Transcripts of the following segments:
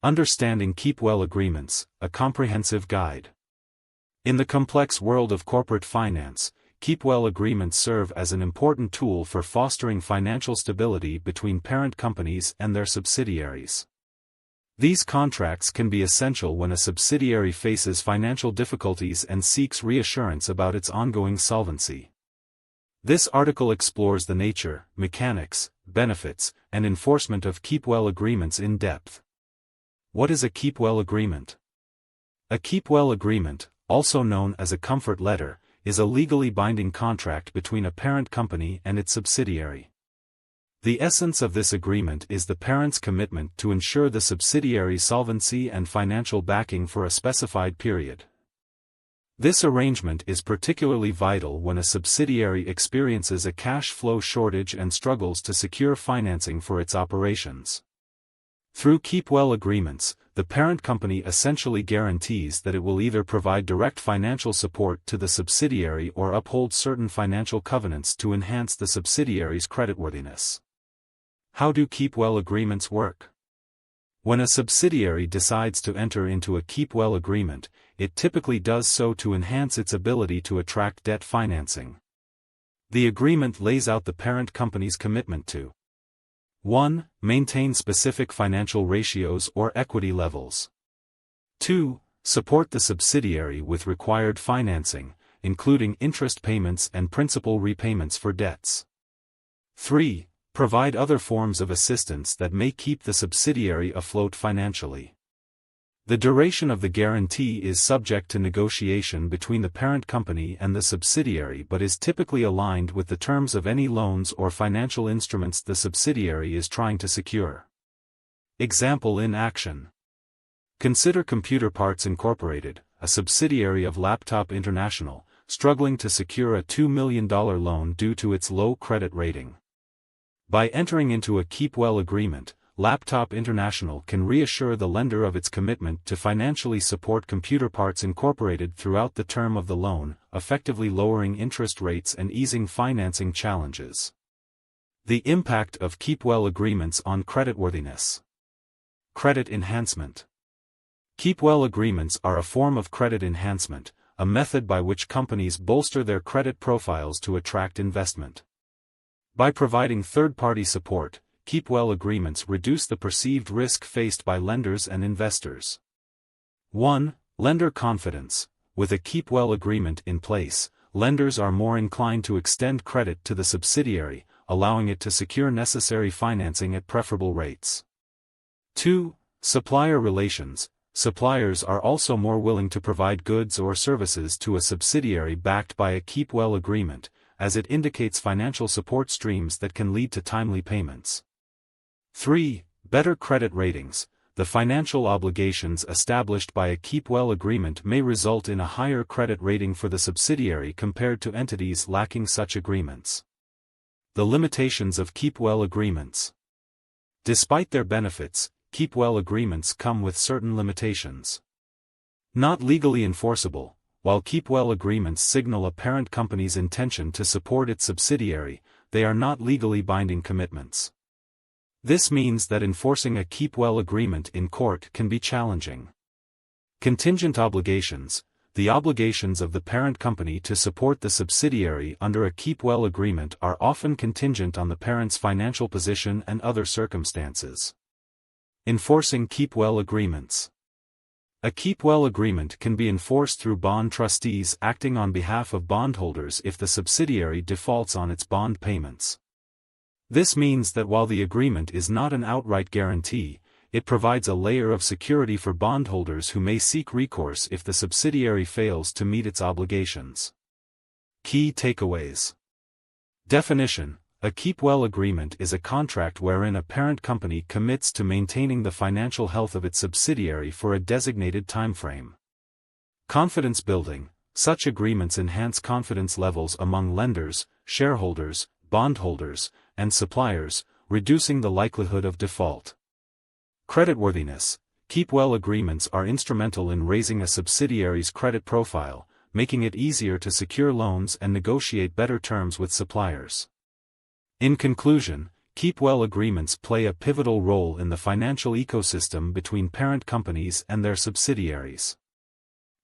Understanding Keepwell Agreements, a comprehensive guide. In the complex world of corporate finance, Keepwell agreements serve as an important tool for fostering financial stability between parent companies and their subsidiaries. These contracts can be essential when a subsidiary faces financial difficulties and seeks reassurance about its ongoing solvency. This article explores the nature, mechanics, benefits, and enforcement of Keepwell agreements in depth. What is a Keepwell agreement? A Keepwell agreement, also known as a comfort letter, is a legally binding contract between a parent company and its subsidiary. The essence of this agreement is the parent's commitment to ensure the subsidiary's solvency and financial backing for a specified period. This arrangement is particularly vital when a subsidiary experiences a cash flow shortage and struggles to secure financing for its operations. Through Keepwell agreements, the parent company essentially guarantees that it will either provide direct financial support to the subsidiary or uphold certain financial covenants to enhance the subsidiary's creditworthiness. How do Keepwell agreements work? When a subsidiary decides to enter into a Keepwell agreement, it typically does so to enhance its ability to attract debt financing. The agreement lays out the parent company's commitment to 1. Maintain specific financial ratios or equity levels. 2. Support the subsidiary with required financing, including interest payments and principal repayments for debts. 3. Provide other forms of assistance that may keep the subsidiary afloat financially. The duration of the guarantee is subject to negotiation between the parent company and the subsidiary but is typically aligned with the terms of any loans or financial instruments the subsidiary is trying to secure. Example in action. Consider Computer Parts Incorporated, a subsidiary of Laptop International, struggling to secure a $2 million loan due to its low credit rating. By entering into a Keepwell agreement, Laptop International can reassure the lender of its commitment to financially support Computer Parts Incorporated throughout the term of the loan, effectively lowering interest rates and easing financing challenges. The impact of Keepwell agreements on creditworthiness. Credit enhancement. Keepwell agreements are a form of credit enhancement, a method by which companies bolster their credit profiles to attract investment. By providing third-party support, Keepwell agreements reduce the perceived risk faced by lenders and investors. 1. Lender confidence. With a Keepwell agreement in place, lenders are more inclined to extend credit to the subsidiary, allowing it to secure necessary financing at preferable rates. 2. Supplier relations. Suppliers are also more willing to provide goods or services to a subsidiary backed by a Keepwell agreement, as it indicates financial support streams that can lead to timely payments. 3. Better credit ratings. The financial obligations established by a Keepwell agreement may result in a higher credit rating for the subsidiary compared to entities lacking such agreements. The limitations of Keepwell agreements. Despite their benefits, Keepwell agreements come with certain limitations. Not legally enforceable. While Keepwell agreements signal a parent company's intention to support its subsidiary, they are not legally binding commitments. This means that enforcing a Keepwell agreement in court can be challenging. Contingent obligations. The obligations of the parent company to support the subsidiary under a Keepwell agreement are often contingent on the parent's financial position and other circumstances. Enforcing Keepwell agreements. A Keepwell agreement can be enforced through bond trustees acting on behalf of bondholders if the subsidiary defaults on its bond payments. This means that while the agreement is not an outright guarantee, it provides a layer of security for bondholders who may seek recourse if the subsidiary fails to meet its obligations. Key takeaways. Definition. A Keepwell agreement is a contract wherein a parent company commits to maintaining the financial health of its subsidiary for a designated timeframe. Confidence building. Such agreements enhance confidence levels among lenders, shareholders, bondholders, and suppliers, reducing the likelihood of default. Creditworthiness. Keepwell agreements are instrumental in raising a subsidiary's credit profile, making it easier to secure loans and negotiate better terms with suppliers. In conclusion, Keepwell agreements play a pivotal role in the financial ecosystem between parent companies and their subsidiaries.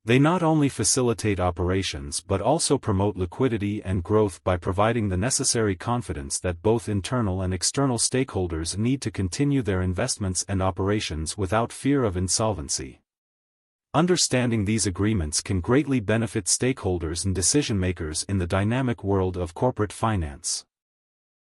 They not only facilitate operations but also promote liquidity and growth by providing the necessary confidence that both internal and external stakeholders need to continue their investments and operations without fear of insolvency. Understanding these agreements can greatly benefit stakeholders and decision-makers in the dynamic world of corporate finance.